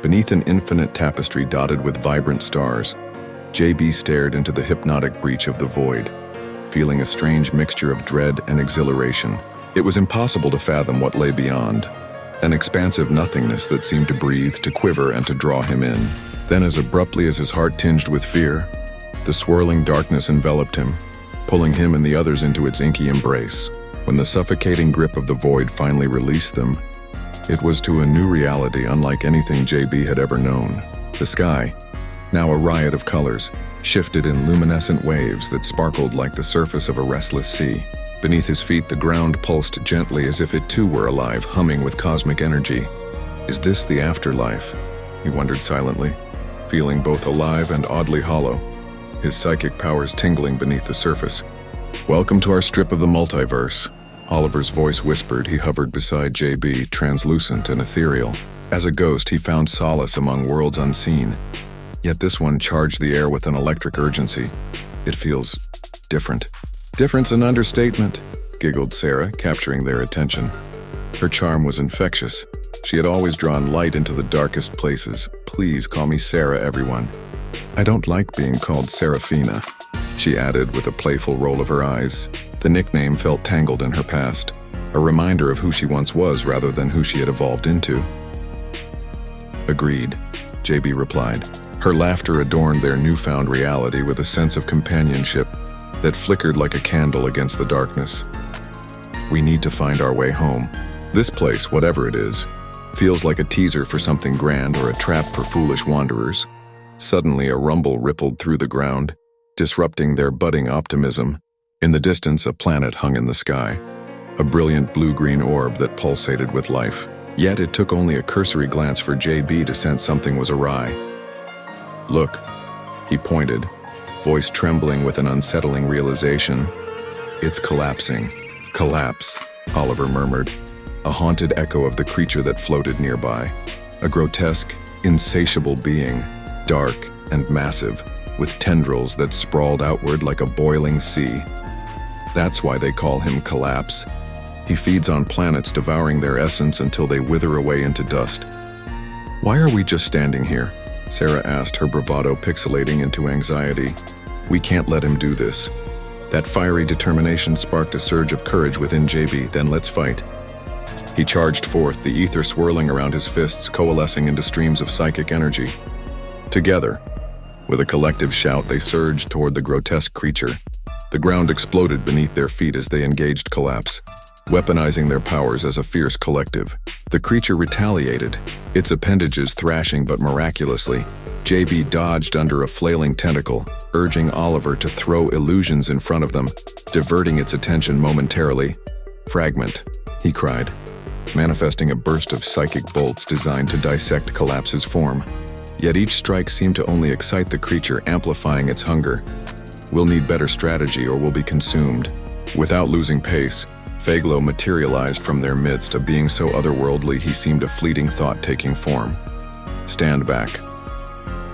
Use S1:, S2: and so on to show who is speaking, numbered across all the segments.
S1: Beneath an infinite tapestry dotted with vibrant stars, JB stared into the hypnotic breach of the void, feeling a strange mixture of dread and exhilaration. It was impossible to fathom what lay beyond, an expansive nothingness that seemed to breathe, to quiver, and to draw him in. Then, as abruptly as his heart tinged with fear, the swirling darkness enveloped him, pulling him and the others into its inky embrace. When the suffocating grip of the void finally released them, it was to a new reality unlike anything JB had ever known. The sky, now a riot of colors, shifted in luminescent waves that sparkled like the surface of a restless sea. Beneath his feet, the ground pulsed gently as if it too were alive, humming with cosmic energy. Is this the afterlife? He wondered silently, feeling both alive and oddly hollow, his psychic powers tingling beneath the surface. Welcome to our strip of the multiverse, Oliver's voice whispered. He hovered beside JB, translucent and ethereal. As a ghost, he found solace among worlds unseen. Yet this one charged the air with an electric urgency. It feels different. Different's an understatement, giggled Sarah, capturing their attention. Her charm was infectious. She had always drawn light into the darkest places. Please call me Sarah, everyone. I don't like being called Serafina, she added with a playful roll of her eyes. The nickname felt tangled in her past, a reminder of who she once was rather than who she had evolved into. Agreed, JB replied. Her laughter adorned their newfound reality with a sense of companionship that flickered like a candle against the darkness. We need to find our way home. This place, whatever it is, feels like a teaser for something grand or a trap for foolish wanderers. Suddenly, a rumble rippled through the ground, disrupting their budding optimism. In the distance, a planet hung in the sky, a brilliant blue-green orb that pulsated with life. Yet it took only a cursory glance for JB to sense something was awry. Look, he pointed, voice trembling with an unsettling realization. It's collapsing. Collapse, Oliver murmured, a haunted echo of the creature that floated nearby. A grotesque, insatiable being, dark and massive, with tendrils that sprawled outward like a boiling sea. That's why they call him Collapse. He feeds on planets, devouring their essence until they wither away into dust. Why are we just standing here? Sarah asked, her bravado pixelating into anxiety. We can't let him do this. That fiery determination sparked a surge of courage within JB. Then let's fight. He charged forth, the ether swirling around his fists, coalescing into streams of psychic energy. Together, with a collective shout, they surged toward the grotesque creature. The ground exploded beneath their feet as they engaged Collapse, weaponizing their powers as a fierce collective. The creature retaliated, its appendages thrashing but miraculously. JB dodged under a flailing tentacle, urging Oliver to throw illusions in front of them, diverting its attention momentarily. Fragment, he cried, manifesting a burst of psychic bolts designed to dissect Collapse's form. Yet each strike seemed to only excite the creature, amplifying its hunger. We'll need better strategy or we'll be consumed. Without losing pace, Faglo materialized from their midst, a being so otherworldly he seemed a fleeting thought taking form. Stand back.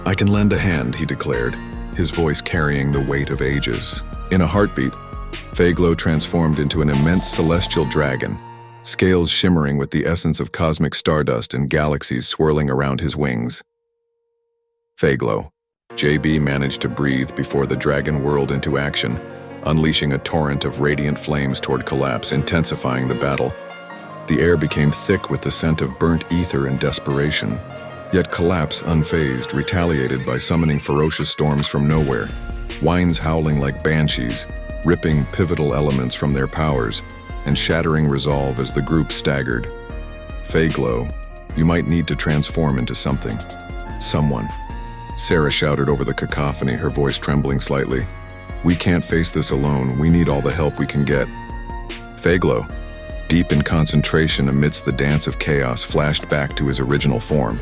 S1: I can lend a hand, he declared, his voice carrying the weight of ages. In a heartbeat, Faglo transformed into an immense celestial dragon, scales shimmering with the essence of cosmic stardust and galaxies swirling around his wings. Faglo. JB managed to breathe before the dragon whirled into action, unleashing a torrent of radiant flames toward Collapse, intensifying the battle. The air became thick with the scent of burnt ether and desperation. Yet Collapse, unfazed, retaliated by summoning ferocious storms from nowhere, winds howling like banshees, ripping pivotal elements from their powers, and shattering resolve as the group staggered. Faglo, you might need to transform into something. Someone. Sarah shouted over the cacophony, her voice trembling slightly. We can't face this alone. We need all the help we can get. Faglo, deep in concentration amidst the dance of chaos, flashed back to his original form,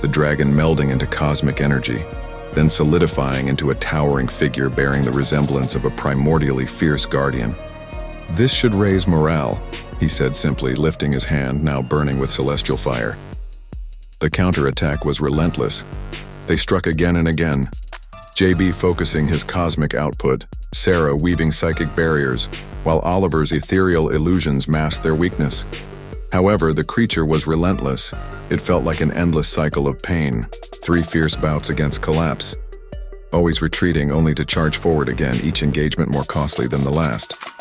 S1: the dragon melding into cosmic energy, then solidifying into a towering figure bearing the resemblance of a primordially fierce guardian. This should raise morale, he said simply, lifting his hand, now burning with celestial fire. The counterattack was relentless. They struck again and again, JB focusing his cosmic output, Sarah weaving psychic barriers, while Oliver's ethereal illusions masked their weakness. However, the creature was relentless. It felt like an endless cycle of pain, 3 fierce bouts against collapse, always retreating only to charge forward again, each engagement more costly than the last.